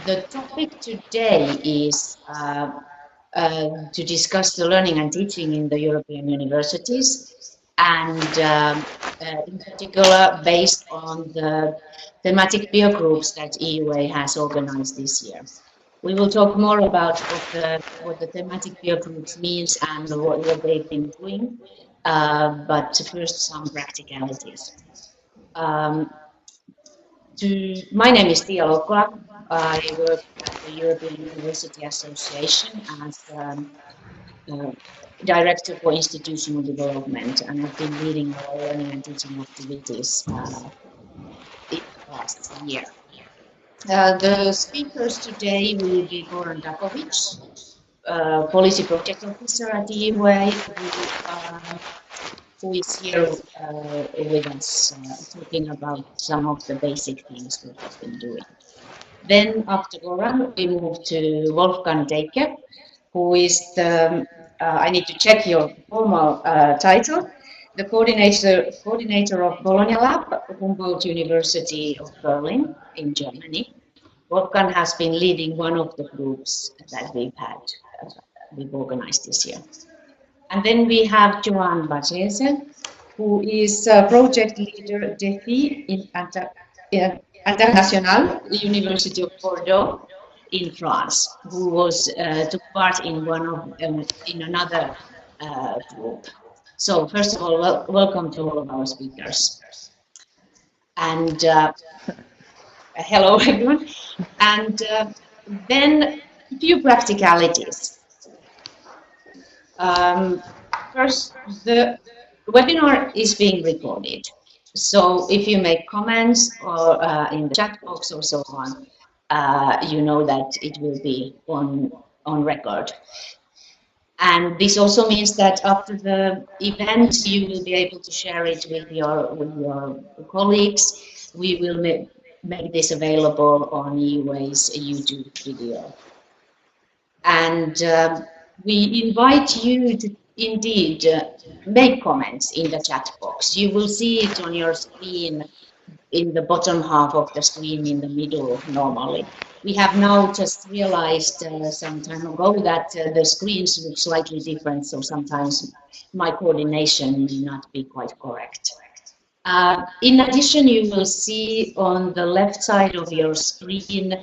The topic today is to discuss the learning and teaching in the European universities, and in particular based on the thematic peer groups that EUA has organized this year. We will talk more about what the thematic peer groups means and what they've been doing, but first some practicalities. My name is Loukkola. I work at the European University Association as Director for Institutional Development, and I've been leading our learning and teaching activities in the last year. The speakers today will be Goran Dakovic, Policy Project Officer at EUA, who is here with us, talking about some of the basic things we have been doing. Then after Goran, we move to Wolfgang Deicke, who is the, I need to check your formal title, the coordinator of Bologna Lab, Humboldt University of Berlin in Germany. Wolfgang has been leading one of the groups that we've organized this year. And then we have Joanne, who is project leader Défi in International, the University of Bordeaux in France, who took part in in another group. So first of all, welcome to all of our speakers. And hello everyone. And then a few practicalities. First, the webinar is being recorded. So if you make comments or in the chat box or so on, you know that it will be on record. And this also means that after the event, you will be able to share it with your colleagues. We will make this available on EUA's YouTube video. And we invite you to indeed make comments in the chat box. You will see it on your screen in the bottom half of the screen in the middle normally. We have now just realized some time ago that the screens look slightly different, so sometimes my coordination may not be quite correct. In addition, you will see on the left side of your screen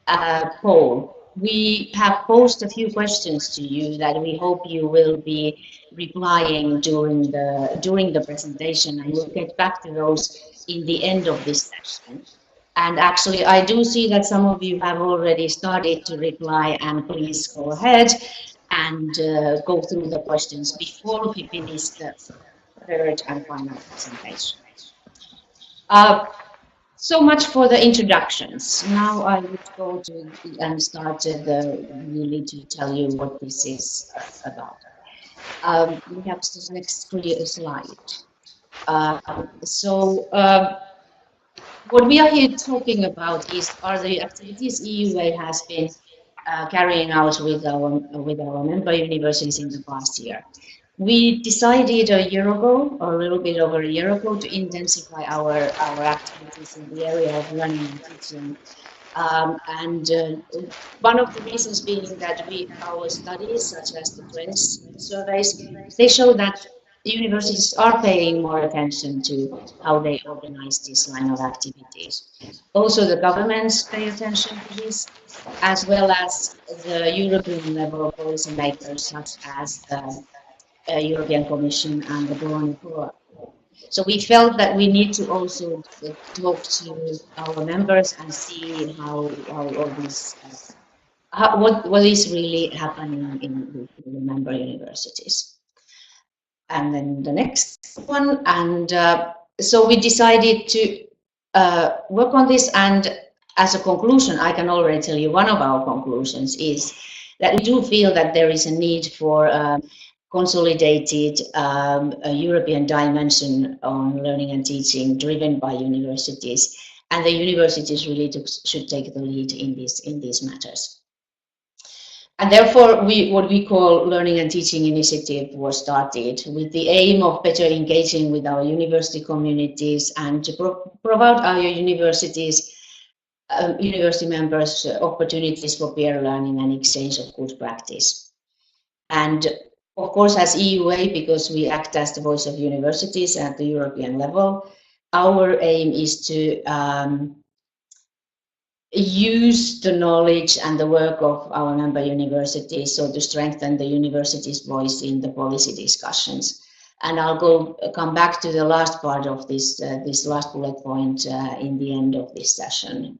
a poll. We have posed a few questions to you that we hope you will be replying during the presentation, and we'll get back to those in the end of this session. And actually, I do see that some of you have already started to reply, and please go ahead and go through the questions before we finish the third and final presentation. So much for the introductions. Now I would go to and start really to tell you what this is about. We have the next slide. What we are here talking about are the activities EUA has been carrying out with our member universities in the past year. We decided a year ago, or a little bit over a year ago, to intensify our activities in the area of learning and teaching. One of the reasons being that our studies, such as the press surveys, they show that the universities are paying more attention to how they organize this line of activities. Also, the governments pay attention to this, as well as the European level policymakers, such as the European Commission and the Bologna Program. So we felt that we need to also talk to our members and see how all this, what is really happening in the member universities. And then the next one, and so we decided to work on this, and as a conclusion, I can already tell you one of our conclusions is that we do feel that there is a need for consolidated a European dimension on learning and teaching driven by universities, and the universities really should take the lead in these matters. And therefore, what we call Learning and Teaching Initiative was started with the aim of better engaging with our university communities and to provide our universities university members opportunities for peer learning and exchange of good practice. And of course, as EUA, because we act as the voice of universities at the European level, our aim is to use the knowledge and the work of our member universities, so to strengthen the university's voice in the policy discussions. And I'll come back to the last part of this last bullet point in the end of this session,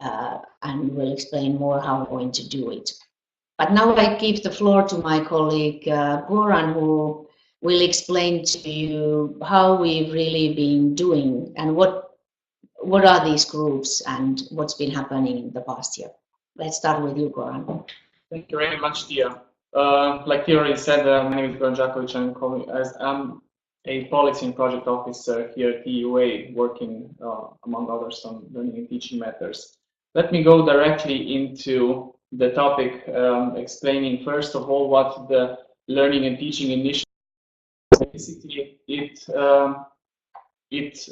and we'll explain more how we're going to do it. But now I give the floor to my colleague Goran, who will explain to you how we've really been doing and what are these groups and what's been happening in the past year. Let's start with you, Goran. Thank you very much, Tia. Like Tia already said, my name is Goran Dakovic, and I'm a policy and project officer here at EUA, working among others on learning and teaching matters. Let me go directly into the topic, explaining first of all what the learning and teaching initiative is. Basically, it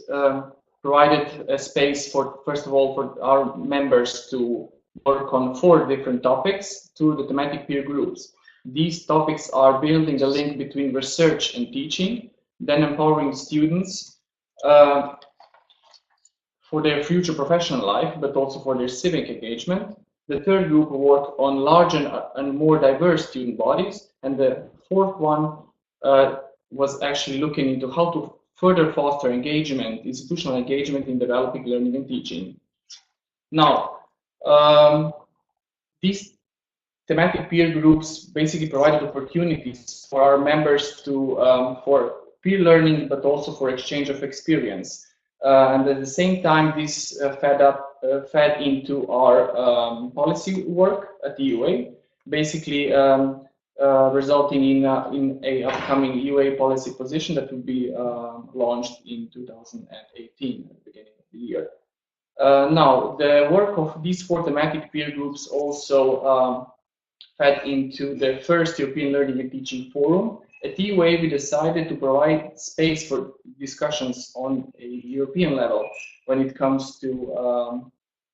provided a space for, first of all, for our members to work on 4 different topics through the thematic peer groups. These topics are building the link between research and teaching, then empowering students for their future professional life, but also for their civic engagement. The third group worked on larger and more diverse student bodies, and the fourth one was actually looking into how to further foster engagement, institutional engagement in developing learning and teaching. Now, these thematic peer groups basically provided opportunities for our members to for peer learning, but also for exchange of experience. And at the same time, this fed into our policy work at the EUA, basically resulting in a upcoming EUA policy position that will be launched in 2018, at the beginning of the year. Now, the work of these 4 thematic peer groups also fed into the first European Learning and Teaching Forum. At EUA, we decided to provide space for discussions on a European level when it comes to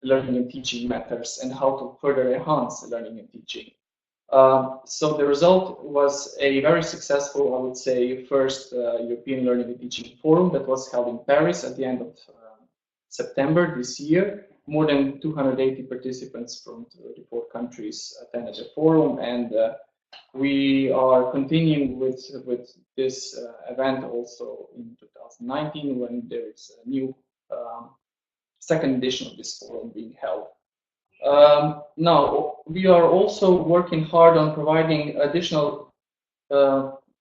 learning and teaching matters and how to further enhance learning and teaching. So the result was a very successful, I would say, first European Learning and Teaching Forum that was held in Paris at the end of September this year. More than 280 participants from 34 countries attended the forum, and we are continuing with this event also in 2019, when there is a new second edition of this forum being held. Now, we are also working hard on providing additional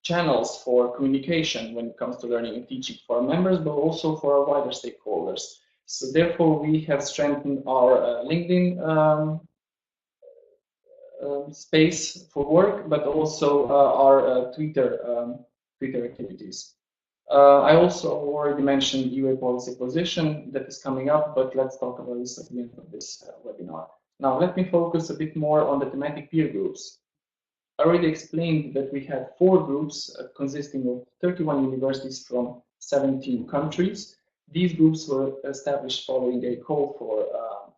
channels for communication when it comes to learning and teaching for our members, but also for our wider stakeholders. So therefore, we have strengthened our LinkedIn space for work, but also our Twitter activities. I also already mentioned EUA policy position that is coming up, but let's talk about this at the end of this webinar. Now, let me focus a bit more on the thematic peer groups. I already explained that we had 4 groups consisting of 31 universities from 17 countries. These groups were established following a call for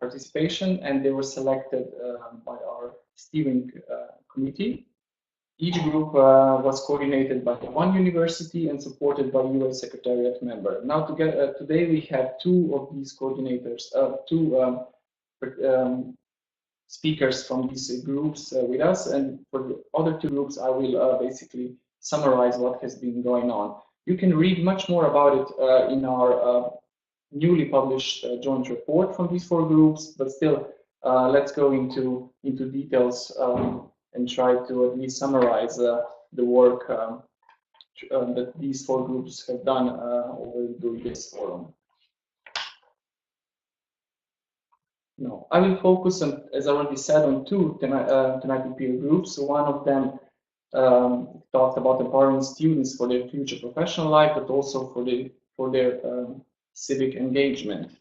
participation, and they were selected by our steering committee. Each group was coordinated by one university and supported by UA Secretariat member. Now, today we have 2 of these coordinators, 2 speakers from these groups with us, and for the other 2 groups, I will basically summarize what has been going on. You can read much more about it in our newly published joint report from these 4 groups, but still, let's go into details and try to at least summarize the work that these 4 groups have done over during this forum. No, I will focus on, as I already said, on 2 thematic peer groups. One of them talked about empowering students for their future professional life, but also for their civic engagement.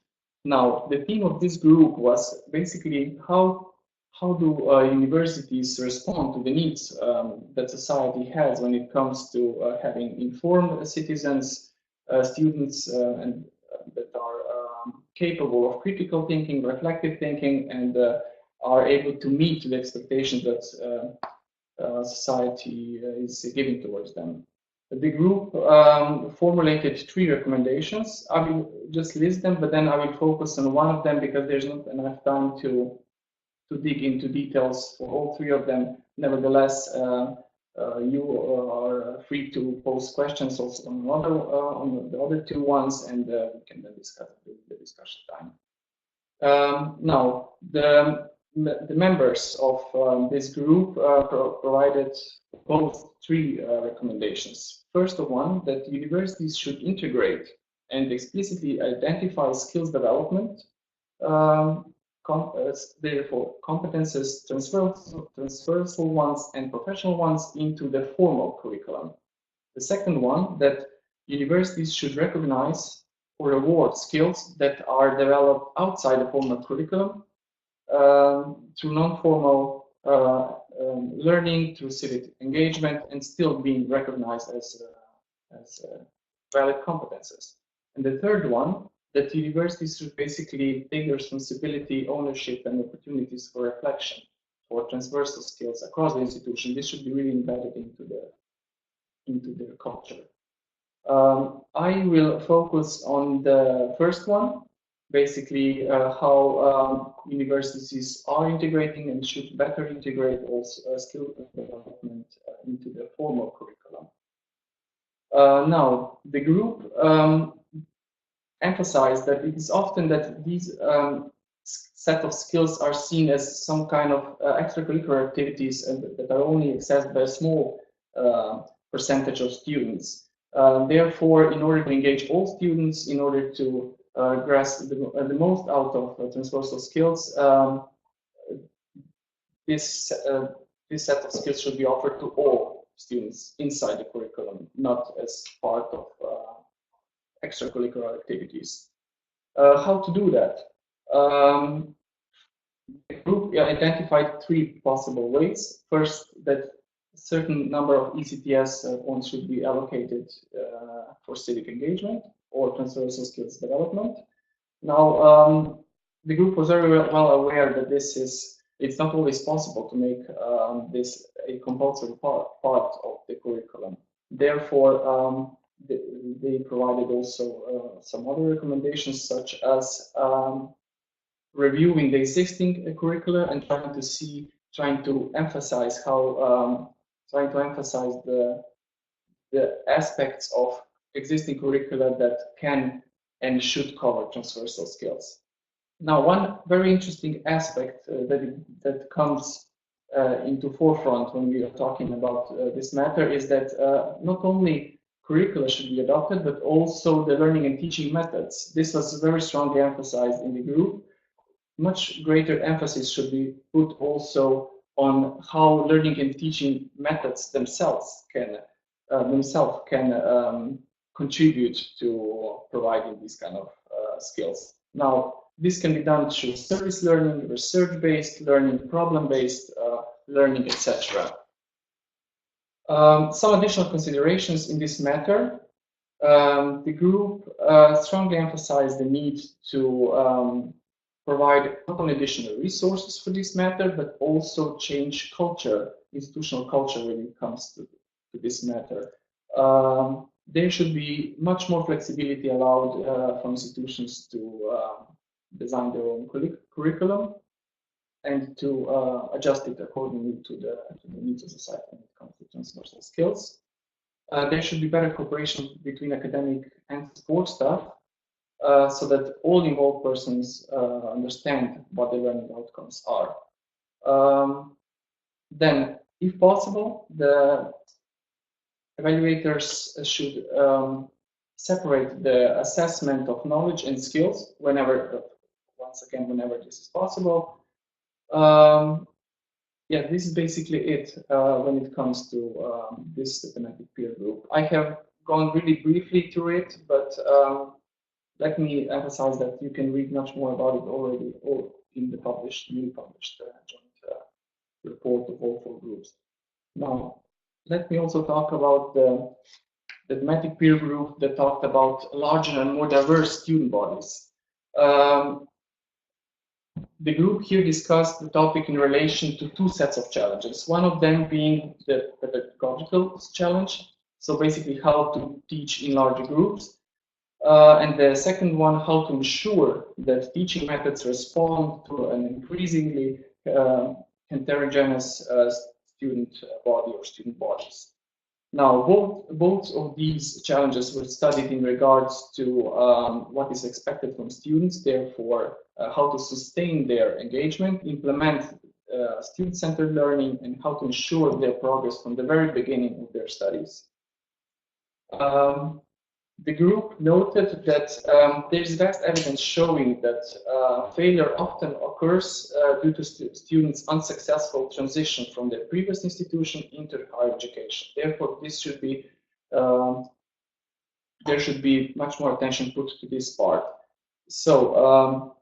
Now, the theme of this group was basically how do universities respond to the needs that society has when it comes to having informed citizens, students, and that are capable of critical thinking, reflective thinking, and are able to meet the expectations that society is giving towards them. The group formulated 3 recommendations. I will just list them, but then I will focus on one of them because there's not enough time to dig into details for all 3 of them. Nevertheless, you are free to pose questions also on the other 2 ones, and we can then discuss the discussion time. Now, the members of this group provided both 3 recommendations. First one, that universities should integrate and explicitly identify skills development, therefore competences, transversal ones and professional ones, into the formal curriculum. The second one, that universities should recognize or reward skills that are developed outside the formal curriculum through non-formal learning, through civic engagement, and still being recognized as valid competences. And the third one, that universities should basically take the responsibility, ownership, and opportunities for reflection for transversal skills across the institution. This should be really embedded into their culture. I will focus on the first one, basically how universities are integrating and should better integrate also skill development into the formal curriculum. Now, the group emphasized that it is often that these set of skills are seen as some kind of extracurricular activities and that are only accessed by a small percentage of students. Therefore, in order to engage all students, in order to grasp the most out of transversal skills, this set of skills should be offered to all students inside the curriculum, not as part of extracurricular activities. How to do that? The group identified 3 possible ways. First, that a certain number of ECTS points should be allocated for civic engagement or transversal skills development. Now, the group was very well aware that it's not always possible to make this a compulsory part of the curriculum. Therefore, they provided also some other recommendations, such as reviewing the existing curricula and trying to emphasize the aspects of existing curricula that can and should cover transversal skills. Now, one very interesting aspect that comes into forefront when we are talking about this matter is that not only curricula should be adopted, but also the learning and teaching methods. This was very strongly emphasized in the group. Much greater emphasis should be put also on how learning and teaching methods themselves can contribute to providing these kind of skills. Now, this can be done through service learning, research-based learning, problem-based learning, etc. Some additional considerations in this matter. The group strongly emphasized the need to provide not only additional resources for this matter, but also change culture, institutional culture when it comes to this matter. There should be much more flexibility allowed from institutions to design their own curriculum and to adjust it accordingly to the needs of society when it comes to transversal skills. There should be better cooperation between academic and support staff so that all involved persons understand what the learning outcomes are. Then, if possible, the evaluators should separate the assessment of knowledge and skills whenever this is possible. Yeah, this is basically it when it comes to this thematic peer group. I have gone really briefly through it, but let me emphasize that you can read much more about it already or in the newly published joint report of all 4 groups. Now, let me also talk about the thematic peer group that talked about larger and more diverse student bodies. The group here discussed the topic in relation to two sets of challenges. One of them being the pedagogical challenge, so basically how to teach in larger groups. And the second one, how to ensure that teaching methods respond to an increasingly heterogeneous student body or student bodies. Now, both of these challenges were studied in regards to what is expected from students, therefore, how to sustain their engagement, implement student-centered learning, and how to ensure their progress from the very beginning of their studies. The group noted that there is vast evidence showing that failure often occurs due to students' unsuccessful transition from their previous institution into higher education. Therefore, this should be there should be much more attention put to this part. So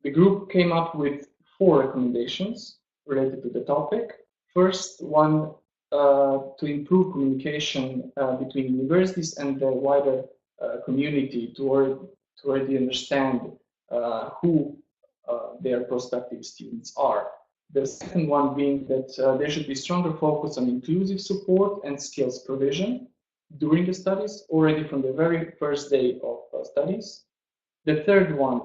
the group came up with 4 recommendations related to the topic. First one, to improve communication between universities and the wider community to already understand who their prospective students are. The second one being that there should be stronger focus on inclusive support and skills provision during the studies, already from the very first day of studies. The third one,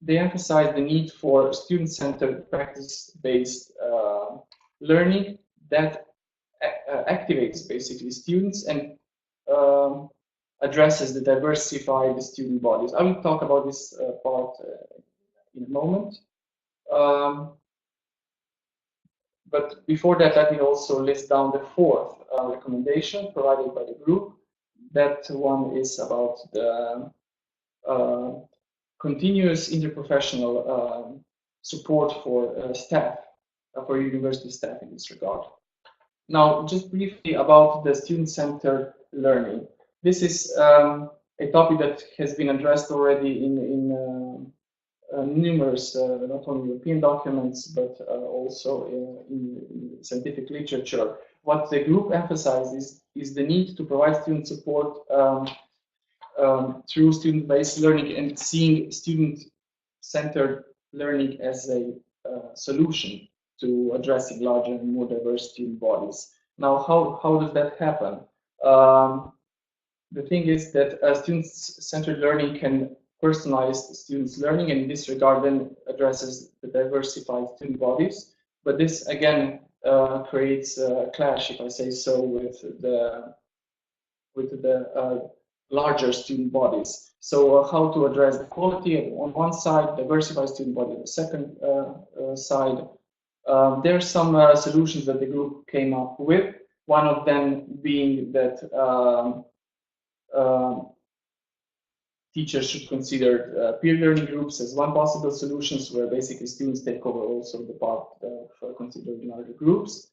they emphasize the need for student-centered, practice-based learning that activates basically students and addresses the diversified student bodies. I will talk about this part in a moment. But before that, let me also list down the 4th recommendation provided by the group. That one is about the continuous interprofessional support for staff, for university staff in this regard. Now, just briefly about the student-centered learning. This is a topic that has been addressed already in numerous, not only European documents, but also in scientific literature. What the group emphasizes is the need to provide student support through student-based learning and seeing student-centered learning as a solution to addressing larger and more diverse student bodies. Now, how does that happen? The thing is that student-centered learning can personalize students' learning, and in this regard then addresses the diversified student bodies. But this again creates a clash, if I say so, with the larger student bodies. So how to address the quality on one side, diversified student body on the second side. There are some solutions that the group came up with. One of them being that teachers should consider peer learning groups as one possible solution, where basically students take over also the part of considering larger groups.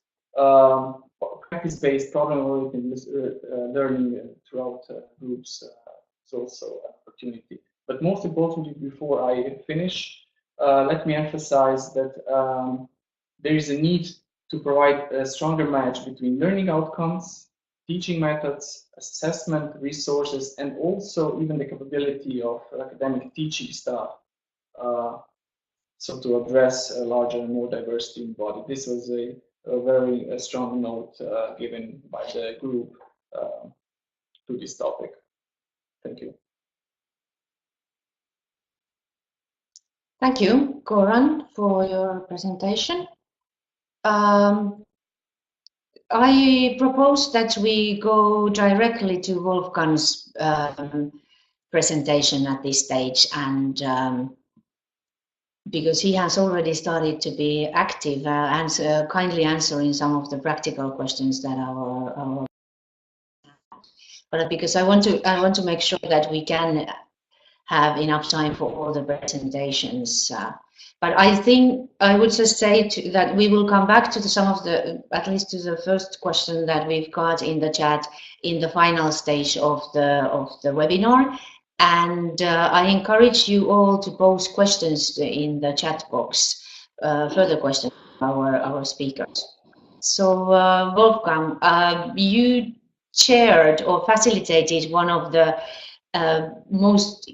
Practice-based problem-oriented learning throughout groups is also an opportunity. But most importantly, before I finish, let me emphasize that there is a need to provide a stronger match between learning outcomes, teaching methods, assessment, resources, and also even the capability of academic teaching staff. So to address a larger and more diverse student body. This was a very strong note given by the group to this topic. Thank you. Thank you, Goran, for your presentation. I propose that we go directly to Wolfgang's presentation at this stage, and because he has already started to be active, kindly answering some of the practical questions that but because I want to make sure that we can have enough time for all the presentations. But I think I would just say that we will come back to some of the, at least to the first question that we've got in the chat in the final stage of the webinar. And I encourage you all to post questions in the chat box, further questions from our speakers. So Wolfgang, you chaired or facilitated one of the most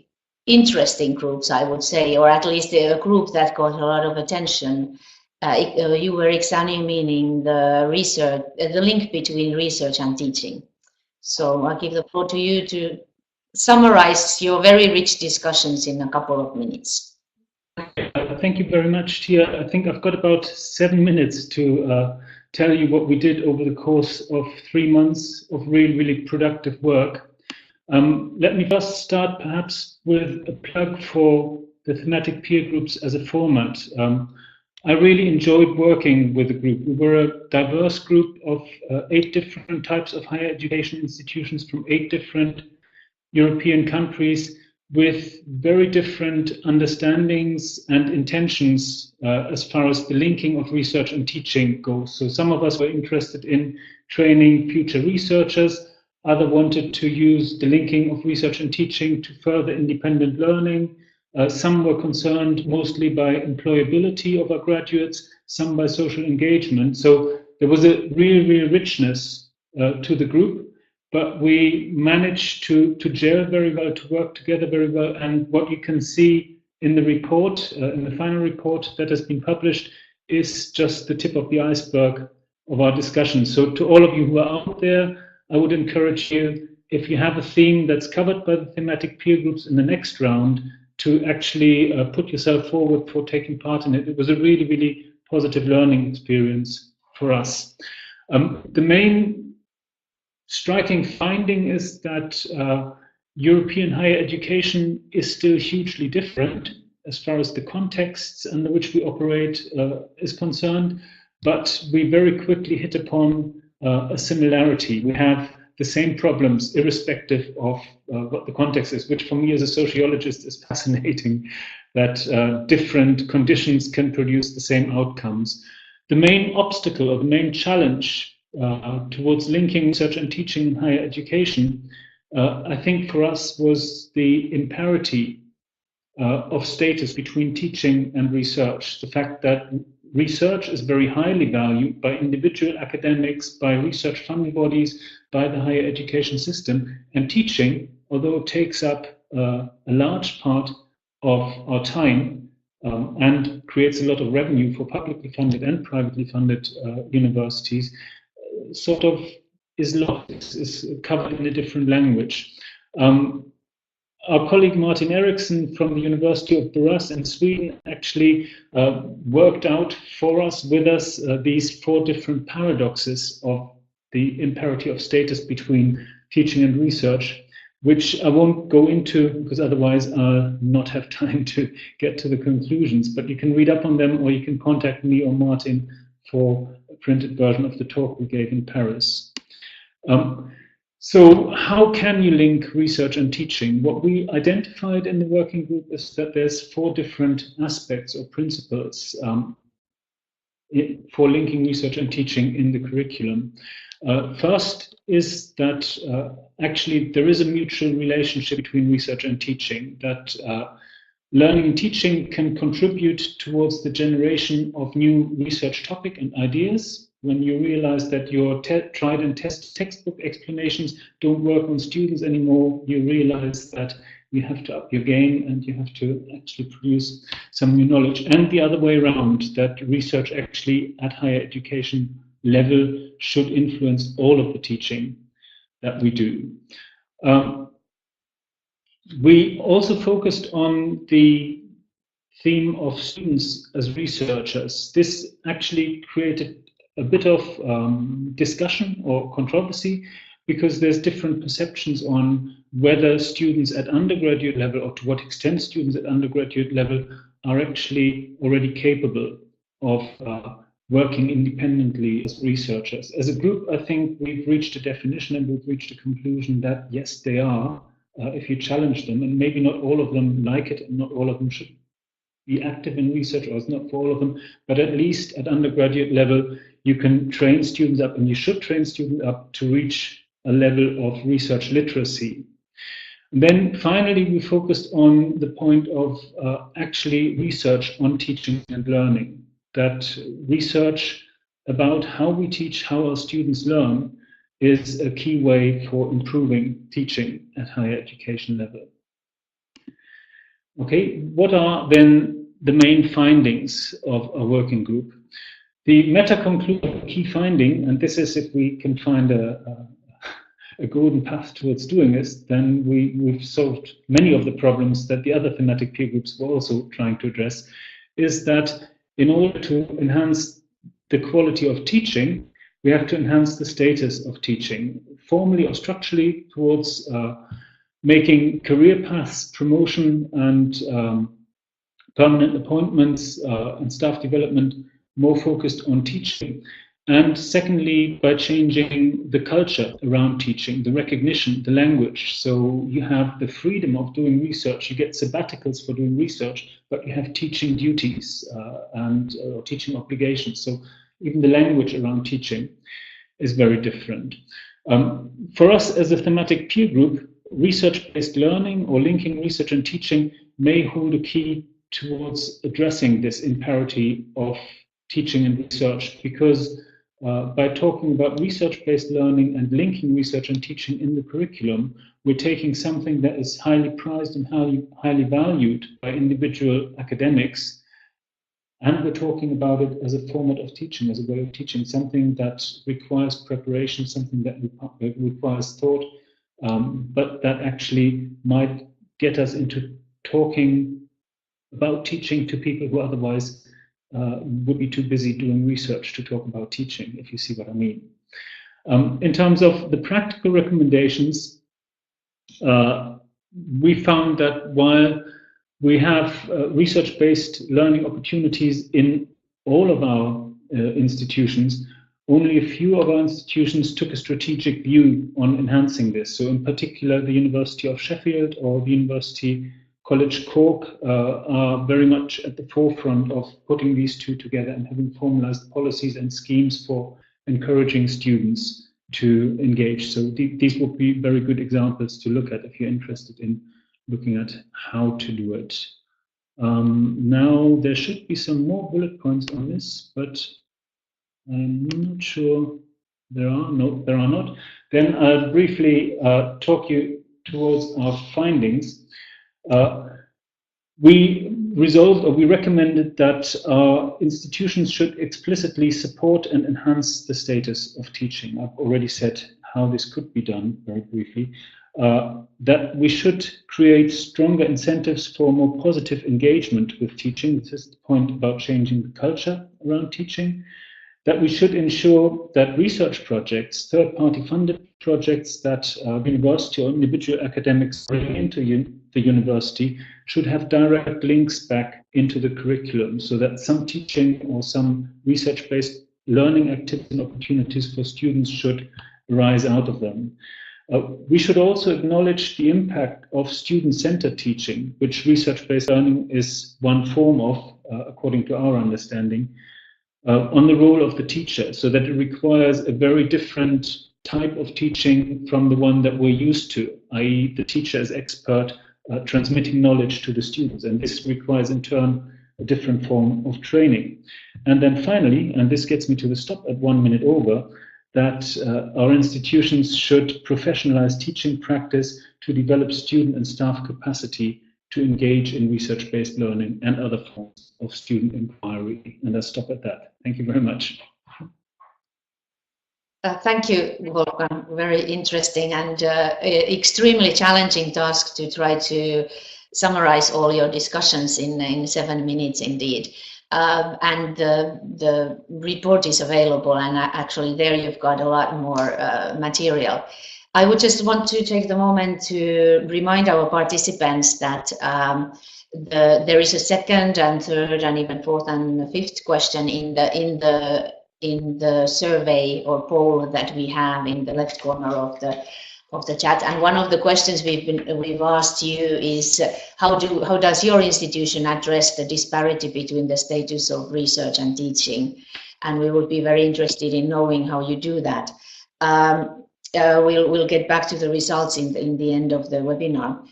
interesting groups, I would say, or at least a group that got a lot of attention. You were examining the research, the link between research and teaching. So I'll give the floor to you to summarize your very rich discussions in a couple of minutes. Thank you very much, Tia. I think I've got about 7 minutes to tell you what we did over the course of 3 months of really productive work. Let me first start perhaps with a plug for the thematic peer groups as a format. I really enjoyed working with the group. We were a diverse group of 8 different types of higher education institutions from 8 different European countries with very different understandings and intentions as far as the linking of research and teaching goes. So some of us were interested in training future researchers. Others wanted to use the linking of research and teaching to further independent learning. Some were concerned mostly by employability of our graduates, some by social engagement. So there was a real richness to the group, but we managed to gel very well, to work together very well. And what you can see in the report, in the final report that has been published, is just the tip of the iceberg of our discussion. So to all of you who are out there, I would encourage you, if you have a theme that's covered by the thematic peer groups in the next round, to actually put yourself forward for taking part in it. It was a really positive learning experience for us. The main striking finding is that European higher education is still hugely different as far as the contexts under which we operate is concerned, but we very quickly hit upon a similarity. We have the same problems irrespective of what the context is, which for me as a sociologist is fascinating, that different conditions can produce the same outcomes. The main obstacle or the main challenge towards linking research and teaching in higher education, I think for us was the imparity of status between teaching and research. The fact that research is very highly valued by individual academics, by research funding bodies, by the higher education system, and teaching, although it takes up a large part of our time and creates a lot of revenue for publicly funded and privately funded universities, sort of is lost, is covered in a different language. Our colleague Martin Eriksson from the University of Borås in Sweden actually worked out for us, with us, these 4 different paradoxes of the imparity of status between teaching and research, which I won't go into because otherwise I'll not have time to get to the conclusions, but you can read up on them or you can contact me or Martin for a printed version of the talk we gave in Paris. So how can you link research and teaching? What we identified in the working group is that there's 4 different aspects or principles for linking research and teaching in the curriculum. First is that actually there is a mutual relationship between research and teaching, that learning and teaching can contribute towards the generation of new research topic and ideas. When you realize that your tried and tested textbook explanations don't work on students anymore, you realize that you have to up your game and you have to actually produce some new knowledge. And the other way around, that research actually at higher education level should influence all of the teaching that we do. We also focused on the theme of students as researchers. This actually created a bit of discussion or controversy because there's different perceptions on whether students at undergraduate level or to what extent students at undergraduate level are actually already capable of working independently as researchers. As a group, I think we've reached a definition and we've reached a conclusion that yes, they are, if you challenge them, and maybe not all of them like it and not all of them should be active in research, or it's not for all of them, but at least at undergraduate level, you can train students up, and you should train students up to reach a level of research literacy. And then finally, we focused on the point of actually research on teaching and learning, that research about how we teach, how our students learn, is a key way for improving teaching at higher education level. Okay, what are then the main findings of a working group? The meta-conclusion key finding, and this is if we can find a golden path towards doing this, then we've solved many of the problems that the other thematic peer groups were also trying to address, is that in order to enhance the quality of teaching, we have to enhance the status of teaching, formally or structurally, towards making career paths, promotion, and permanent appointments and staff development more focused on teaching. And secondly, by changing the culture around teaching, the recognition, the language. So you have the freedom of doing research. You get sabbaticals for doing research, but you have teaching duties and teaching obligations. So even the language around teaching is very different. For us as a thematic peer group, research-based learning or linking research and teaching may hold a key towards addressing this imparity of teaching and research, because by talking about research-based learning and linking research and teaching in the curriculum, we're taking something that is highly prized and highly valued by individual academics, and we're talking about it as a format of teaching, as a way of teaching, something that requires preparation, something that requires thought, but that actually might get us into talking about teaching to people who otherwise would be too busy doing research to talk about teaching, if you see what I mean. In terms of the practical recommendations, we found that while we have research-based learning opportunities in all of our institutions, only a few of our institutions took a strategic view on enhancing this. So in particular, the University of Sheffield or the University College Cork are very much at the forefront of putting these two together and having formalized policies and schemes for encouraging students to engage. So these would be very good examples to look at if you're interested in looking at how to do it. Now, there should be some more bullet points on this, but I'm not sure there are. No, there are not. Then I'll briefly talk you towards our findings. We resolved, or we recommended, that our institutions should explicitly support and enhance the status of teaching. I've already said how this could be done very briefly. That we should create stronger incentives for more positive engagement with teaching. This is the point about changing the culture around teaching. That we should ensure that research projects, third-party funded projects that university or individual academics bring into the university should have direct links back into the curriculum, so that some teaching or some research-based learning activities and opportunities for students should arise out of them. We should also acknowledge the impact of student-centered teaching, which research-based learning is one form of, according to our understanding, on the role of the teacher, so that it requires a very different type of teaching from the one that we're used to, i.e. the teacher as expert transmitting knowledge to the students, and this requires in turn a different form of training. And then finally, and this gets me to the stop at 1 minute over, that our institutions should professionalize teaching practice to develop student and staff capacity to engage in research-based learning and other forms of student inquiry. And I'll stop at that. Thank you very much. Thank you, Wolfgang. Very interesting and extremely challenging task to try to summarize all your discussions in 7 minutes indeed. And the report is available, and actually there you've got a lot more material. I would just want to take the moment to remind our participants that there is a second and third and even fourth and fifth question in the survey or poll that we have in the left corner of the chat. And one of the questions we've asked you is how does your institution address the disparity between the status of research and teaching? And we would be very interested in knowing how you do that. We'll get back to the results in the end of the webinar,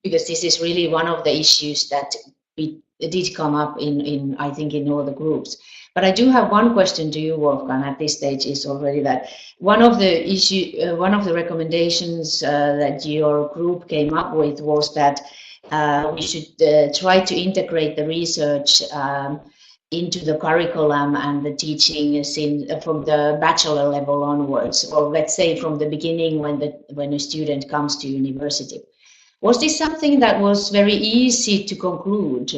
because this is really one of the issues that did come up in I think in all the groups. But I do have one question to you, Wolfgang, at this stage, is already that one of the recommendations that your group came up with was that We should try to integrate the research into the curriculum and the teaching from the bachelor level onwards, or let's say from the beginning when a student comes to university. Was this something that was very easy to conclude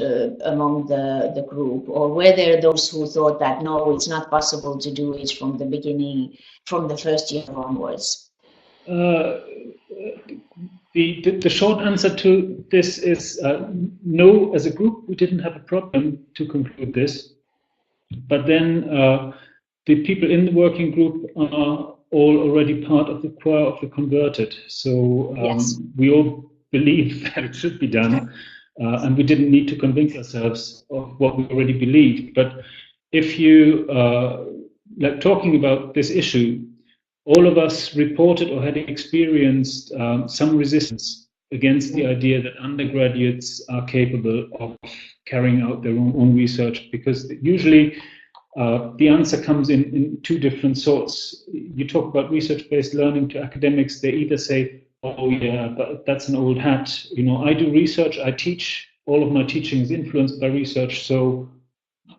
among the group, or were there those who thought that no, it's not possible to do it from the beginning, from the first year onwards? The short answer to this is no. As a group, we didn't have a problem to conclude this, but then the people in the working group are all already part of the choir of the converted. So yes. We all believe that it should be done, and we didn't need to convince ourselves of what we already believed. But if you like talking about this issue, all of us reported or had experienced some resistance against the idea that undergraduates are capable of carrying out their own research, because usually the answer comes in two different sorts. You talk about research-based learning to academics, they either say, oh yeah, but that's an old hat. You know, I do research, I teach, all of my teaching is influenced by research, so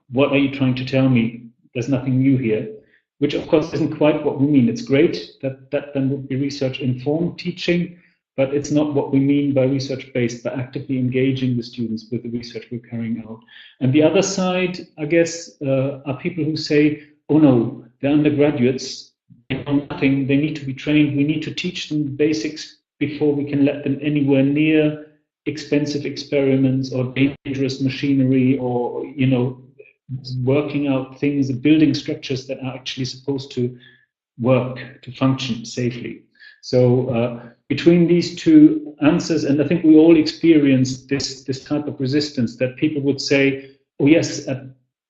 what are you trying to tell me? There's nothing new here. Which of course isn't quite what we mean. It's great that then would be research-informed teaching, but it's not what we mean by research-based, by actively engaging the students with the research we're carrying out. And the other side, I guess, are people who say, oh no, they're undergraduates, they know nothing, they need to be trained, we need to teach them the basics before we can let them anywhere near expensive experiments or dangerous machinery, or, you know, working out things, building structures that are actually supposed to work, to function safely. So between these two answers, and I think we all experienced this type of resistance, that people would say, oh yes, at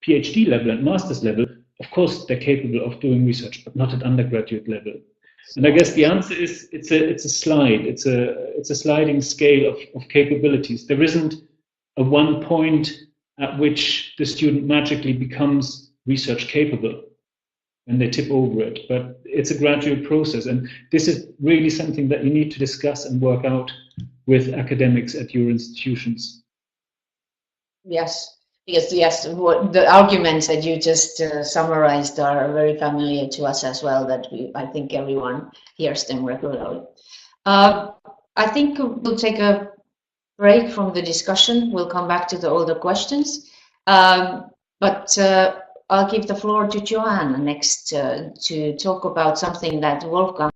PhD level, at master's level, of course they're capable of doing research, but not at undergraduate level. And I guess the answer is it's a slide. It's a sliding scale of capabilities. There isn't a one point at which the student magically becomes research capable and they tip over it. But it's a gradual process. And this is really something that you need to discuss and work out with academics at your institutions. Yes, yes. What the arguments that you just summarized are very familiar to us as well, that I think everyone hears them regularly. I think we'll take a break from the discussion. We'll come back to all the questions. But I'll give the floor to Joanne next to talk about something that Wolfgang,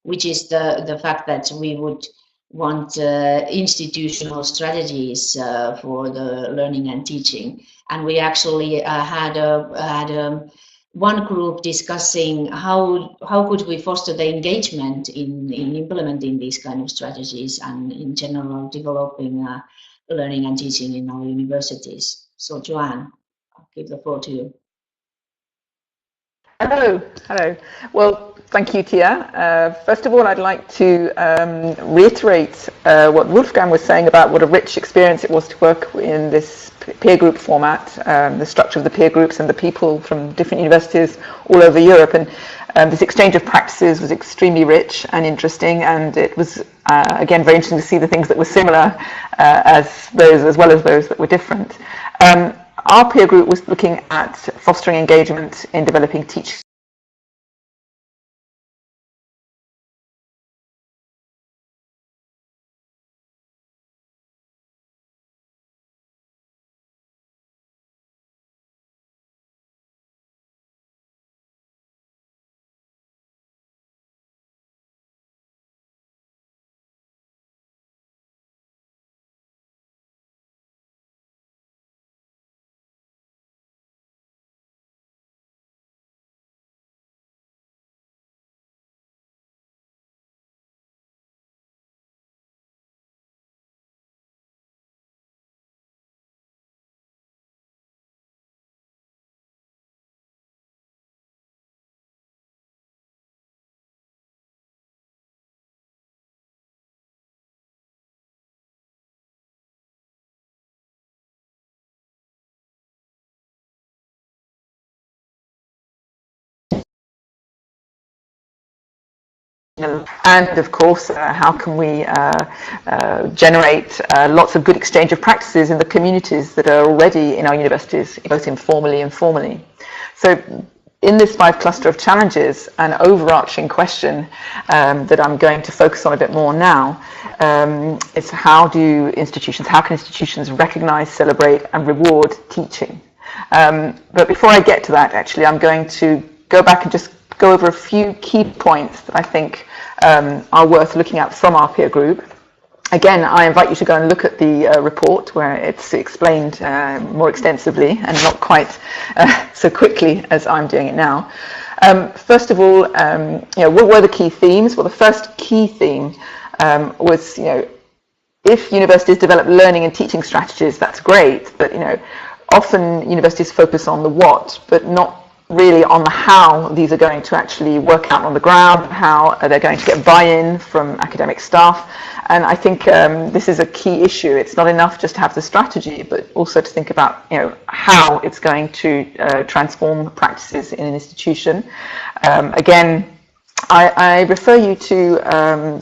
which is the fact that we would want institutional strategies for the learning and teaching. And we actually had one group discussing how could we foster the engagement in implementing these kind of strategies, and in general developing learning and teaching in our universities. So Joanne, I'll give the floor to you. Hello. Well, thank you, Tia. First of all, I'd like to reiterate what Wolfgang was saying about what a rich experience it was to work in this peer group format, the structure of the peer groups and the people from different universities all over Europe. And this exchange of practices was extremely rich and interesting, and it was, again, very interesting to see the things that were similar as well as those that were different. Our peer group was looking at fostering engagement in developing teaching and of course, how can we generate lots of good exchange of practices in the communities that are already in our universities, both informally and formally. So in this 5 cluster of challenges, an overarching question that I'm going to focus on a bit more now is how can institutions recognize, celebrate and reward teaching? But before I get to that, actually, I'm going to go back and just go over a few key points that I think are worth looking at from our peer group. Again, I invite you to go and look at the report where it's explained more extensively and not quite so quickly as I'm doing it now. First of all, what were the key themes? Well, the first key theme was, if universities develop learning and teaching strategies, that's great, but often universities focus on the what, but not really on the how these are going to actually work out on the ground, how they're going to get buy-in from academic staff. And I think this is a key issue. It's not enough just to have the strategy, but also to think about how it's going to transform practices in an institution. Again, I refer you to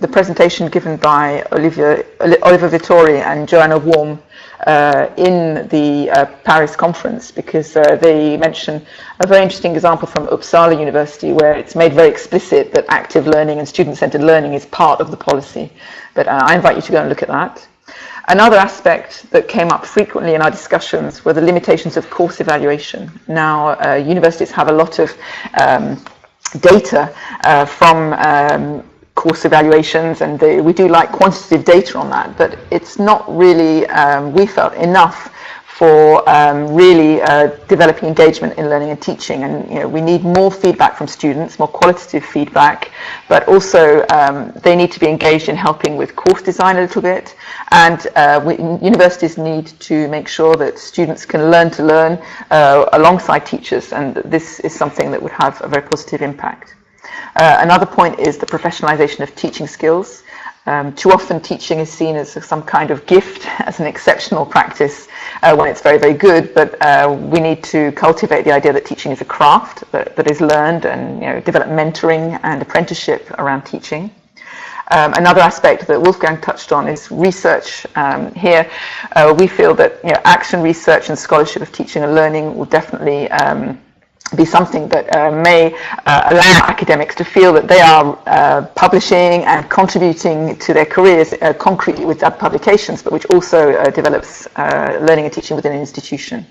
the presentation given by Oliver Vittori and Joanne in the Paris conference, because they mention a very interesting example from Uppsala University where it's made very explicit that active learning and student-centered learning is part of the policy. But I invite you to go and look at that. Another aspect that came up frequently in our discussions were the limitations of course evaluation. Now, universities have a lot of data from course evaluations, and we do like quantitative data on that, but it's not really, we felt, enough for really developing engagement in learning and teaching. And we need more feedback from students, more qualitative feedback, but also they need to be engaged in helping with course design a little bit, and universities need to make sure that students can learn to learn alongside teachers, and this is something that would have a very positive impact. Another point is the professionalization of teaching skills. Too often teaching is seen as some kind of gift, as an exceptional practice when it's very, very good, but we need to cultivate the idea that teaching is a craft that is learned, and develop mentoring and apprenticeship around teaching. Another aspect that Wolfgang touched on is research. Here we feel that action research and scholarship of teaching and learning will definitely be something that may allow academics to feel that they are publishing and contributing to their careers concretely with publications, but which also develops learning and teaching within an institution.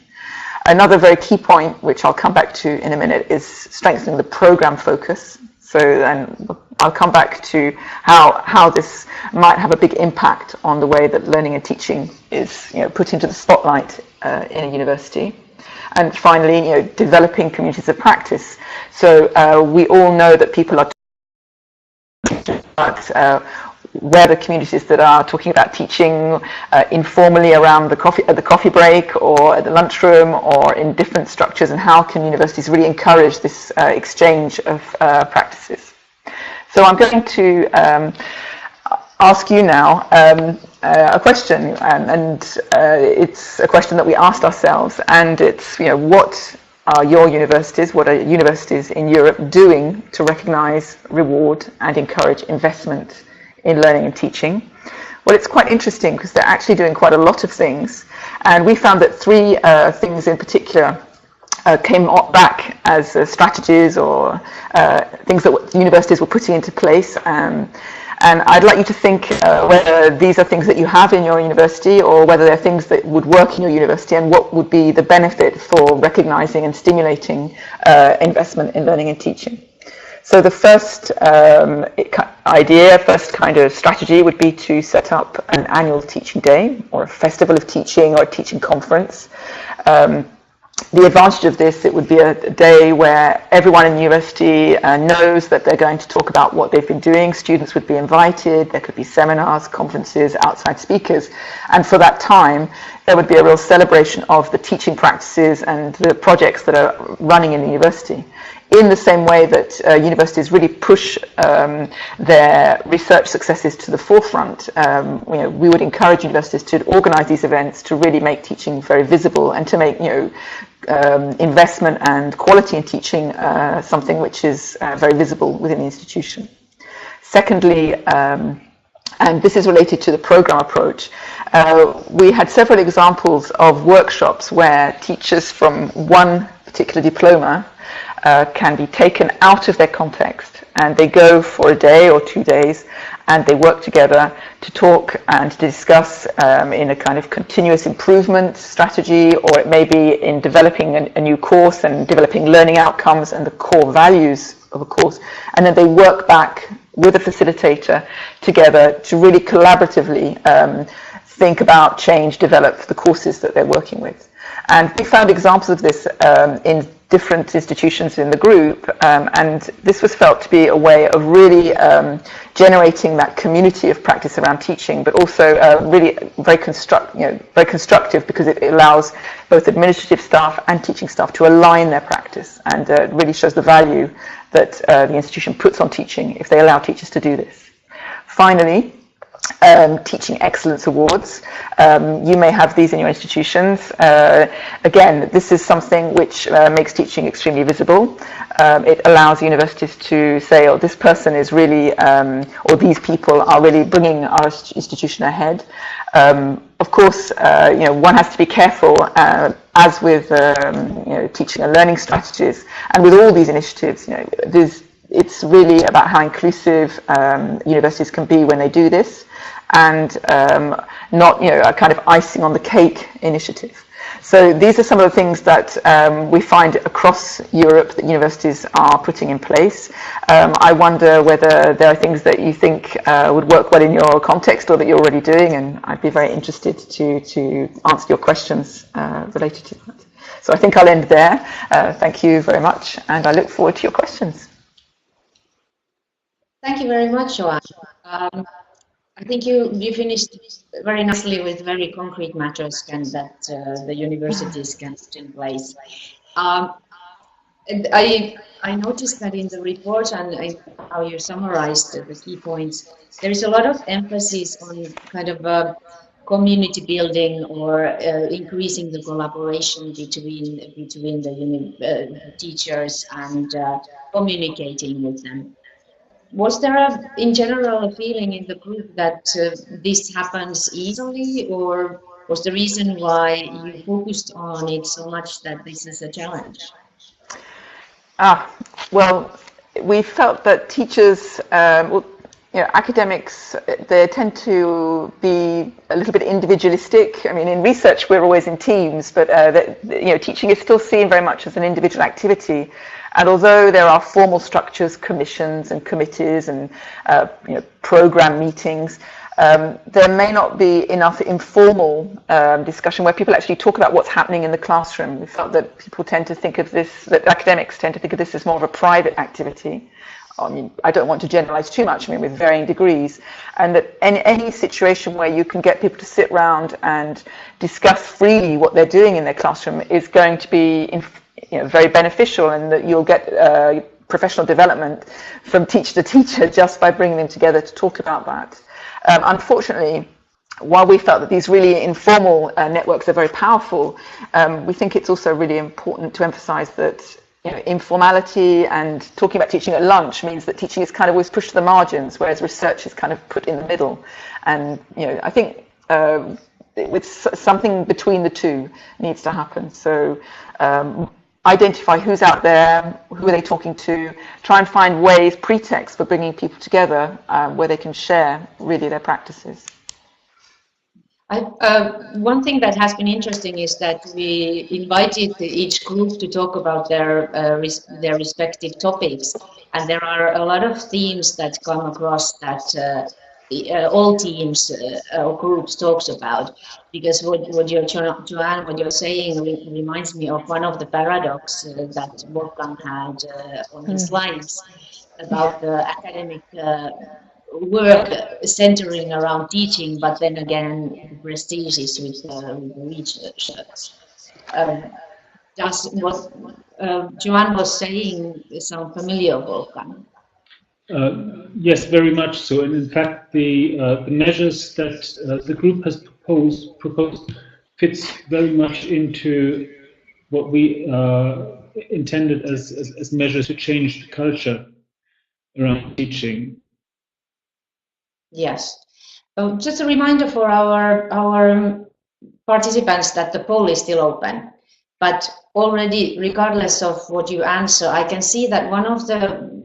Another very key point, which I'll come back to in a minute, is strengthening the program focus. So then I'll come back to how this might have a big impact on the way that learning and teaching is put into the spotlight in a university. And finally, developing communities of practice. So we all know that people are talking about where the communities that are talking about teaching informally around the coffee break or at the lunchroom or in different structures, and how can universities really encourage this exchange of practices. So I'm going to ask you now a question, and it's a question that we asked ourselves, and it's what are your universities, what are universities in Europe doing to recognize, reward and encourage investment in learning and teaching? Well, it's quite interesting because they're actually doing quite a lot of things, and we found that 3 things in particular came back as strategies or things that universities were putting into place. And I'd like you to think whether these are things that you have in your university, or whether they're things that would work in your university, and what would be the benefit for recognizing and stimulating investment in learning and teaching. So the first idea, first kind of strategy would be to set up an annual teaching day, or a festival of teaching, or a teaching conference. The advantage of this, it would be a day where everyone in the university knows that they're going to talk about what they've been doing. Students would be invited, there could be seminars, conferences, outside speakers, and for that time there would be a real celebration of the teaching practices and the projects that are running in the university. In the same way that universities really push their research successes to the forefront, we would encourage universities to organize these events to really make teaching very visible, and to make investment and quality in teaching something which is very visible within the institution. Secondly, and this is related to the program approach, we had several examples of workshops where teachers from one particular diploma can be taken out of their context, and they go for a day or 2 days and they work together to talk and to discuss in a kind of continuous improvement strategy, or it may be in developing a new course and developing learning outcomes and the core values of a course, and then they work back with a facilitator together to really collaboratively think about, change, develop the courses that they're working with. And we found examples of this in different institutions in the group, and this was felt to be a way of really generating that community of practice around teaching, but also really very constructive, because it allows both administrative staff and teaching staff to align their practice, and really shows the value that the institution puts on teaching if they allow teachers to do this. Finally, Teaching Excellence Awards. You may have these in your institutions. Again, this is something which makes teaching extremely visible. It allows universities to say, oh, this person is really, or these people are really bringing our institution ahead. Of course, one has to be careful, as with teaching and learning strategies, and with all these initiatives, it's really about how inclusive universities can be when they do this, and not a kind of icing on the cake initiative. So these are some of the things that we find across Europe that universities are putting in place. I wonder whether there are things that you think would work well in your context, or that you're already doing, and I'd be very interested to answer your questions related to that. So I think I'll end there. Thank you very much, and I look forward to your questions. Thank you very much, Joanne. I think you finished very nicely with very concrete matters that the universities can put in place. And I noticed that in the report and how you summarized the key points, there is a lot of emphasis on kind of community building, or increasing the collaboration between the teachers and communicating with them. Was there, in general, a feeling in the group that this happens easily, or was the reason why you focused on it so much that this is a challenge? Well, we felt that teachers, academics, they tend to be a little bit individualistic. I mean, in research, we're always in teams, but teaching is still seen very much as an individual activity. And although there are formal structures, commissions and committees and program meetings, there may not be enough informal discussion where people actually talk about what's happening in the classroom. We felt that people tend to think of this, that academics tend to think of this as more of a private activity. I mean, I don't want to generalize too much, I mean, with varying degrees, and that any situation where you can get people to sit around and discuss freely what they're doing in their classroom is going to be very beneficial, and that you'll get professional development from teacher to teacher just by bringing them together to talk about that. Unfortunately, while we felt that these really informal networks are very powerful, we think it's also really important to emphasize that informality and talking about teaching at lunch means that teaching is kind of always pushed to the margins, whereas research is kind of put in the middle. And I think with something between the two needs to happen. So identify who's out there, who are they talking to, try and find ways, pretexts for bringing people together where they can share really their practices. One thing that has been interesting is that we invited each group to talk about their respective topics, and there are a lot of themes that come across that all teams or groups talks about, because what you're saying reminds me of one of the paradox that Wolfgang had on his slides about the academic work centering around teaching, but then again the prestige is with the research. Does what Joanne was saying sound familiar, Wolfgang? Yes, very much so. And in fact, the measures that the group has proposed fits very much into what we intended as measures to change the culture around teaching. Yes. Just a reminder for our participants that the poll is still open. But already, regardless of what you answer, I can see that one of the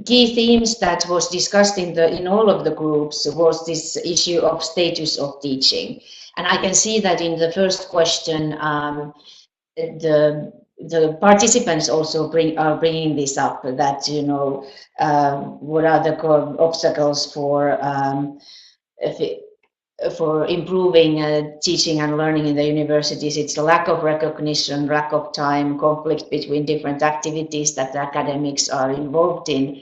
key themes that was discussed in all of the groups was this issue of status of teaching. And I can see that in the first question, the participants also are bringing this up, that, you know, what are the obstacles for improving teaching and learning in the universities. It's a lack of recognition, lack of time, conflict between different activities that the academics are involved in.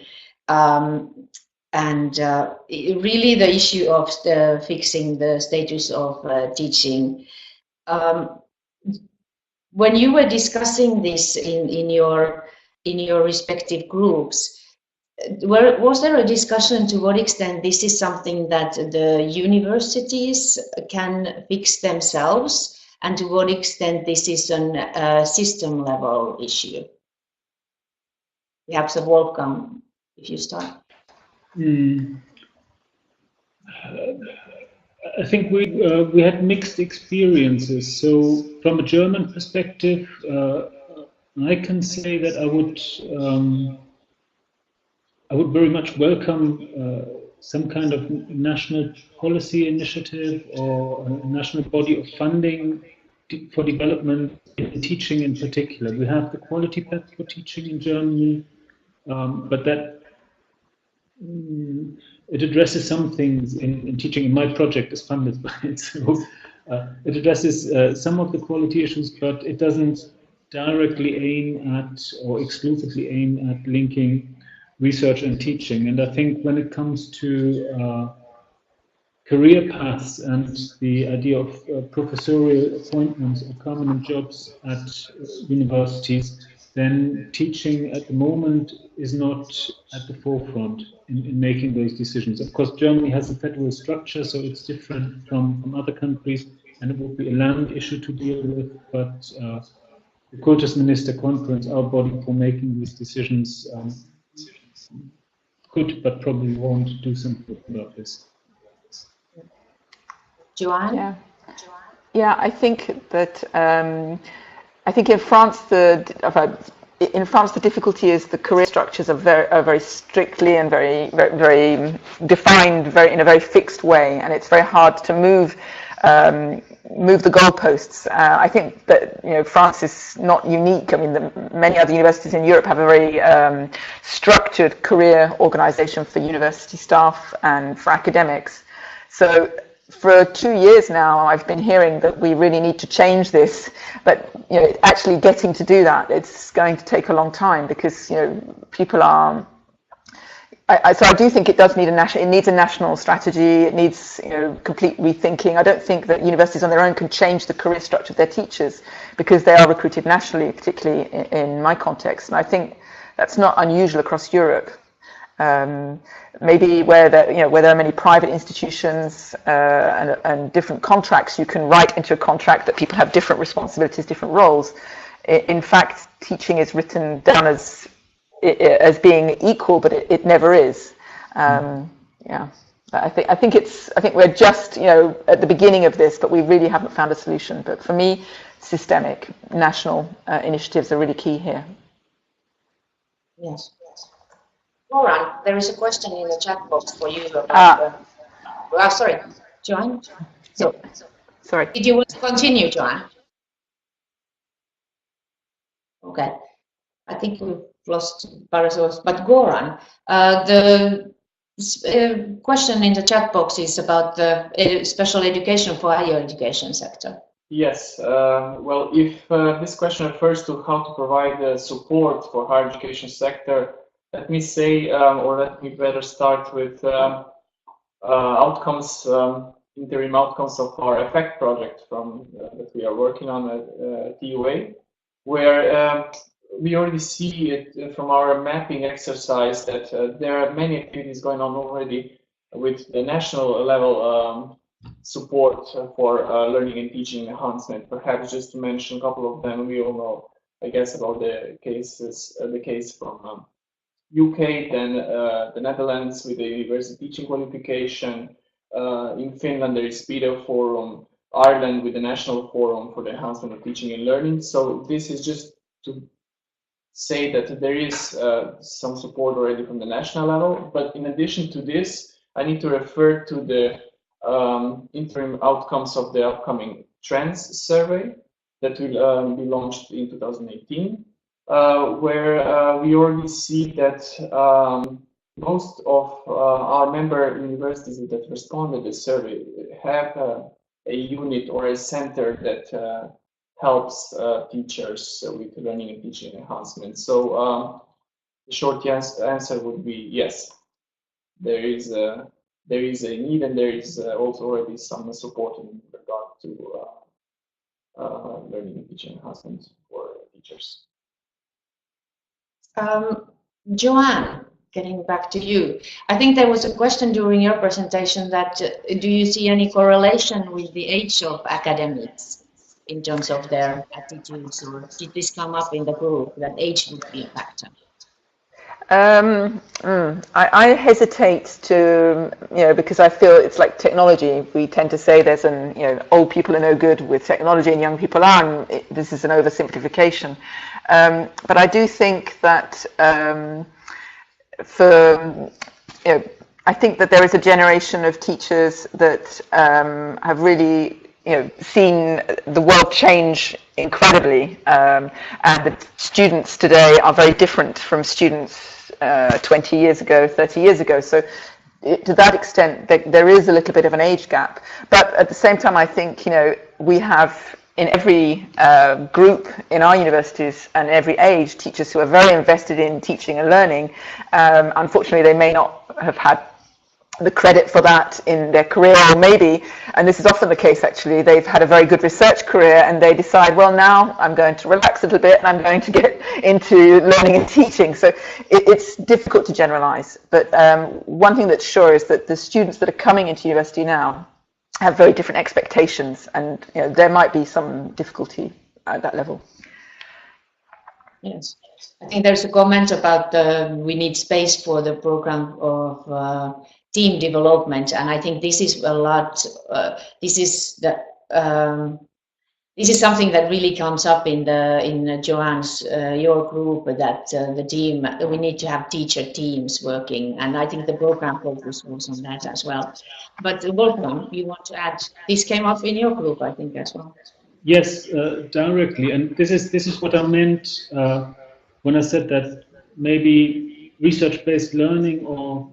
Really the issue of fixing the status of teaching. When you were discussing this in your respective groups, was there a discussion to what extent this is something that the universities can fix themselves, and to what extent this is a system level issue? Perhaps Wolfgang, if you start. I think we had mixed experiences. So from a German perspective, I can say that I would very much welcome some kind of national policy initiative or a national body of funding for development in teaching in particular. We have the quality path for teaching in Germany, but that it addresses some things in teaching. And my project is funded by it, so it addresses some of the quality issues, but it doesn't directly aim at or exclusively aim at linking research and teaching. And I think when it comes to career paths and the idea of professorial appointments or permanent jobs at universities, then teaching at the moment is not at the forefront in making those decisions. Of course, Germany has a federal structure, so it's different from other countries, and it would be a land issue to deal with, but the Kultusminister Conference, our body for making these decisions, could, but probably won't do something about this. Joanne? Yeah, I think that I think in France the difficulty is the career structures are very strictly and very defined, in a very fixed way, and it's very hard to move the goalposts. I think that France is not unique. I mean, many other universities in Europe have a very structured career organization for university staff and for academics. So for 2 years now, I've been hearing that we really need to change this, but actually getting to do that, it's going to take a long time, because people are. So I do think it does need it needs a national strategy. It needs complete rethinking. I don't think that universities on their own can change the career structure of their teachers, because they are recruited nationally, particularly in my context. And I think that's not unusual across Europe. Maybe where there are many private institutions and different contracts, you can write into a contract that people have different responsibilities, different roles. In fact, teaching is written down as being equal, but it never is. Yeah, I think we're just at the beginning of this, but we really haven't found a solution. But for me, systemic national initiatives are really key here. Yes. Goran, there is a question in the chat box for you about. Sorry, Joanne. So, sorry. Did you want to continue, Joanne? Okay. I think we've lost Parasos, but Goran, the question in the chat box is about the special education for higher education sector. Yes, well, if this question refers to how to provide support for higher education sector, let me say, or let me better start with outcomes, interim outcomes of our EFFECT project that we are working on at EUA, where we already see it from our mapping exercise that there are many activities going on already with the national level support for learning and teaching enhancement. Perhaps just to mention a couple of them, we all know, I guess, about the case from UK, then the Netherlands with the university teaching qualification. In Finland, there is PIDO Forum, Ireland with the National Forum for the Enhancement of Teaching and Learning. So this is just to say that there is some support already from the national level. But in addition to this, I need to refer to the interim outcomes of the upcoming trends survey that will be launched in 2018, where we already see that most of our member universities that responded to the survey have a unit or a center that helps teachers with learning and teaching enhancement. So the short answer would be yes. There is a need, and there is also already some support in regard to learning and teaching enhancement for teachers. Joanne, getting back to you. I think there was a question during your presentation that do you see any correlation with the age of academics in terms of their attitudes, or did this come up in the group that age would be a factor? I hesitate to, because I feel it's like technology. We tend to say there's old people are no good with technology and young people are, and this is an oversimplification. But I do think that I think that there is a generation of teachers that have really seen the world change incredibly, and the students today are very different from students 20 years ago, 30 years ago. So to that extent, there is a little bit of an age gap. But at the same time, I think, we have in every group in our universities and every age, teachers who are very invested in teaching and learning. Unfortunately, they may not have had the credit for that in their career, or maybe, and this is often the case actually, they've had a very good research career and they decide, well, now I'm going to relax a little bit and I'm going to get into learning and teaching. So it's difficult to generalize, but one thing that's sure is that the students that are coming into university now have very different expectations, and there might be some difficulty at that level. Yes, I think there's a comment about we need space for the program of team development, and I think this is a lot. This is something that really comes up in Joanne's your group, that the team, we need to have teacher teams working, and I think the program focus was on that as well. But Wolfgang, you want to add? This came up in your group, I think, as well. Yes, directly, and this is what I meant when I said that maybe research-based learning or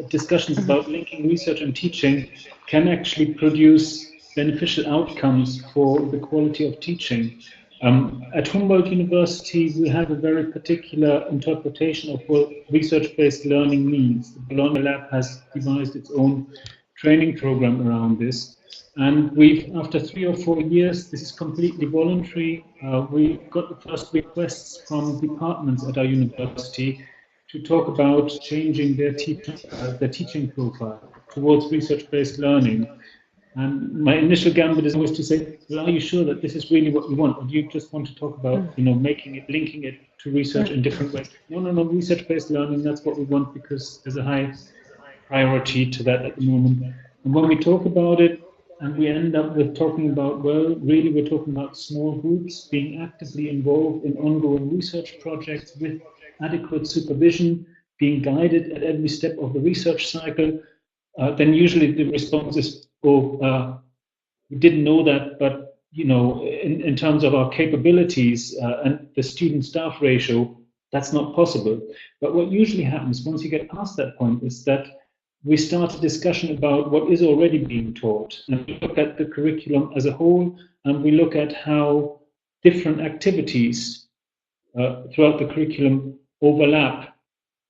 discussions about linking research and teaching can actually produce beneficial outcomes for the quality of teaching. At Humboldt University, we have a very particular interpretation of what research-based learning means. The Bologna lab has devised its own training program around this. And we've, after 3 or 4 years, this is completely voluntary. We got the first requests from departments at our university to talk about changing their teaching profile towards research-based learning. And my initial gambit is always to say, well, are you sure that this is really what you want? Or do you just want to talk about, making it, linking it to research in different ways? No, research-based learning, that's what we want, because there's a high priority to that at the moment. And when we talk about it, and we end up with talking about, well, really we're talking about small groups being actively involved in ongoing research projects with adequate supervision, being guided at every step of the research cycle, then usually the response is, oh, we didn't know that, but in terms of our capabilities and the student-staff ratio, that's not possible. But what usually happens once you get past that point is that we start a discussion about what is already being taught, and we look at the curriculum as a whole, and we look at how different activities throughout the curriculum overlap,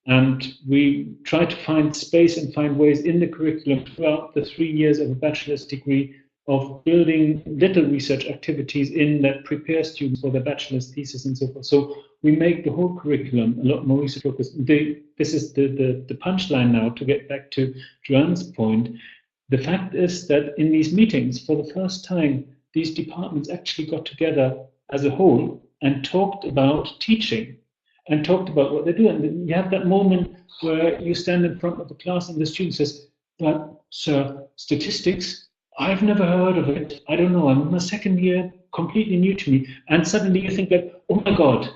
and we try to find space and find ways in the curriculum throughout the 3 years of a bachelor's degree of building little research activities in that prepare students for their bachelor's thesis and so forth. So we make the whole curriculum a lot more research focused. This is the punchline now, to get back to Joanne's point. The fact is that in these meetings, for the first time, these departments actually got together as a whole and talked about teaching. and talked about what they're doing. And you have that moment where you stand in front of the class and the student says, "But sir, statistics, I've never heard of it. I don't know, I'm in my second year, completely new to me." And suddenly you think like, oh my God,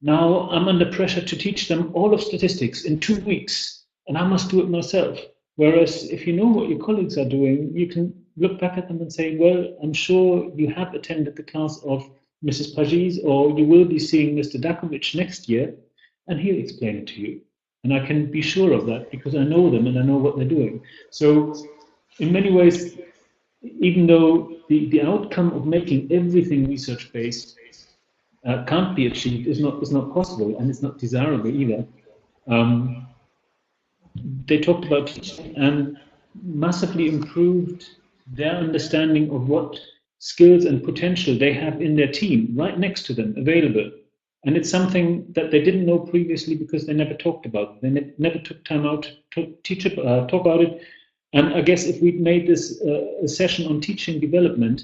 now I'm under pressure to teach them all of statistics in 2 weeks, and I must do it myself. Whereas if you know what your colleagues are doing, you can look back at them and say, well, I'm sure you have attended the class of Mrs. Pageze, or you will be seeing Mr. Dakovic next year, and he'll explain it to you. And I can be sure of that because I know them and I know what they're doing. So in many ways, even though the outcome of making everything research-based can't be achieved, is not possible, and it's not desirable either. They talked about teaching and massively improved their understanding of what skills and potential they have in their team right next to them, available. And it's something that they didn't know previously because they never talked about it. They never took time out to talk about it. And I guess if we'd made this a session on teaching development,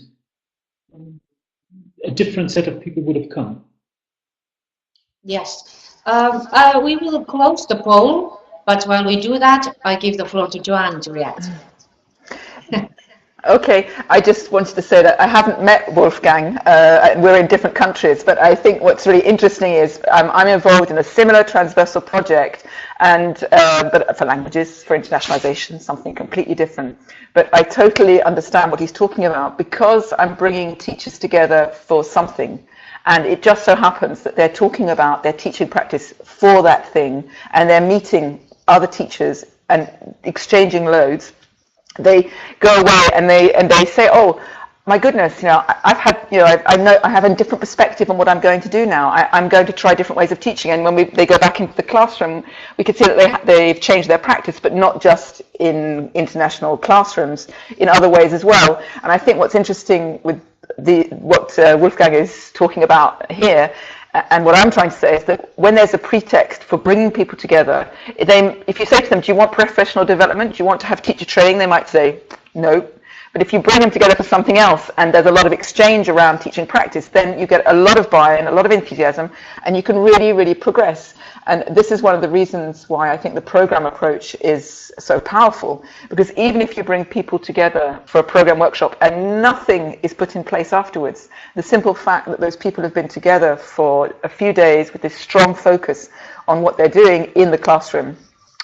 a different set of people would have come. Yes. We will close the poll, but while we do that, I give the floor to Joanne to react. Okay, I just wanted to say that I haven't met Wolfgang, we're in different countries, but I think what's really interesting is I'm involved in a similar transversal project, and but for languages, for internationalization, something completely different. But I totally understand what he's talking about because I'm bringing teachers together for something. And it just so happens that they're talking about their teaching practice for that thing, and they're meeting other teachers and exchanging loads. They go away and they say, "Oh, my goodness, I've had, I have a different perspective on what I'm going to do now. I'm going to try different ways of teaching." And when they go back into the classroom, we can see that they've changed their practice, but not just in international classrooms, in other ways as well. And I think what's interesting with what Wolfgang is talking about here, and what I'm trying to say is that when there's a pretext for bringing people together, if you say to them, "Do you want professional development? Do you want to have teacher training?" They might say, "No." But if you bring them together for something else and there's a lot of exchange around teaching practice, then you get a lot of buy-in, a lot of enthusiasm, and you can really, really progress. And this is one of the reasons why I think the program approach is so powerful, because even if you bring people together for a program workshop and nothing is put in place afterwards, the simple fact that those people have been together for a few days with this strong focus on what they're doing in the classroom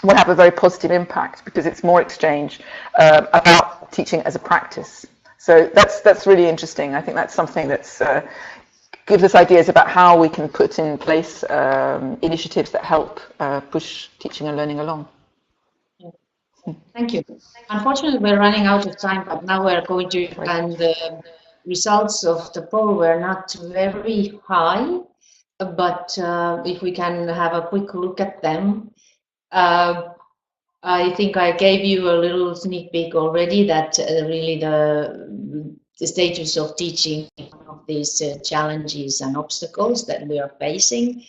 will have a very positive impact, because it's more exchange about teaching as a practice. So that's really interesting. I think that's something that's gives us ideas about how we can put in place initiatives that help push teaching and learning along. Thank you. Unfortunately, we're running out of time, but now we're going to, and the results of the poll were not very high, but if we can have a quick look at them. I think I gave you a little sneak peek already that really the status of teaching of these challenges and obstacles that we are facing.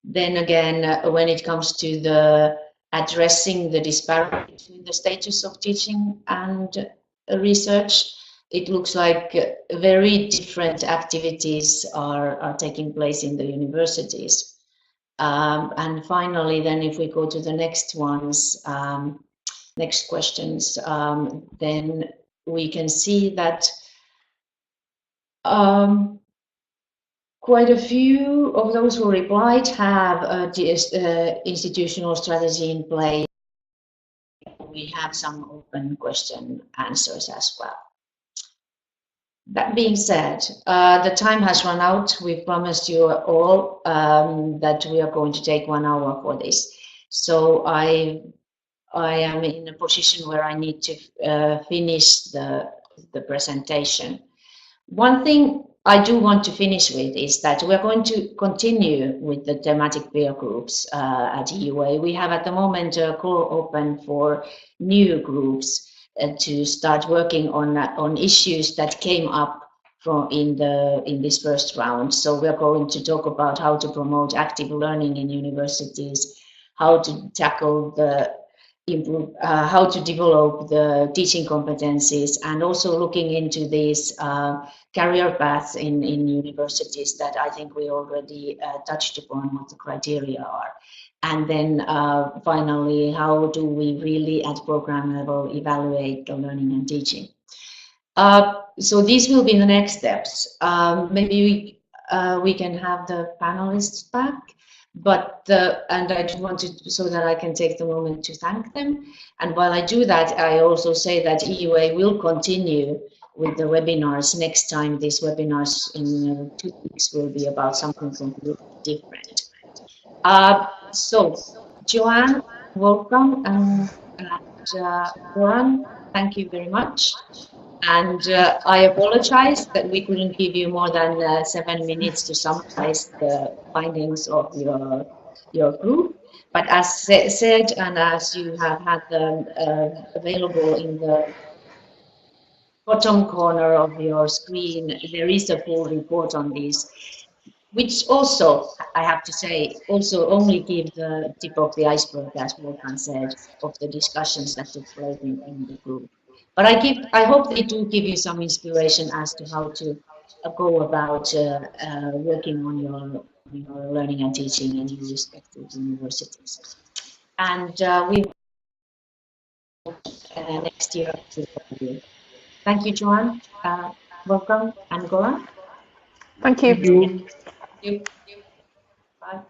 Then again, when it comes to the addressing the disparity between the status of teaching and research, it looks like very different activities are taking place in the universities. And finally, then if we go to the next ones, next questions, then we can see that quite a few of those who replied have institutional strategy in place. We have some open question answers as well. That being said, the time has run out. We promised you all that we are going to take 1 hour for this. So I am in a position where I need to finish the presentation. One thing I do want to finish with is that we're going to continue with the thematic peer groups at EUA. We have at the moment a call open for new groups to start working on issues that came up in this first round. So we're going to talk about how to promote active learning in universities, how to tackle the improve, how to develop the teaching competencies, and also looking into these career paths in universities that I think we already touched upon what the criteria are. And then finally, how do we really at program level evaluate the learning and teaching? So these will be the next steps. Maybe we can have the panelists back. But and I just wanted so that I can take the moment to thank them. And while I do that, I also say that EUA will continue with the webinars. Next time, these webinars in 2 weeks will be about something completely different. So, Joanne, Wolfgang, and Goran, thank you very much. And I apologize that we couldn't give you more than 7 minutes to summarize the findings of your group. But as said, and as you have had them available in the bottom corner of your screen, there is a full report on this, which also, I have to say, also only give the tip of the iceberg, as Wolfgang said, of the discussions that took place in the group. But I hope they do give you some inspiration as to how to go about working on your learning and teaching in your respective universities. And we will next year. Thank you, Joanne. Welcome, and Goran. Thank you. Thank you. Thank you. Bye.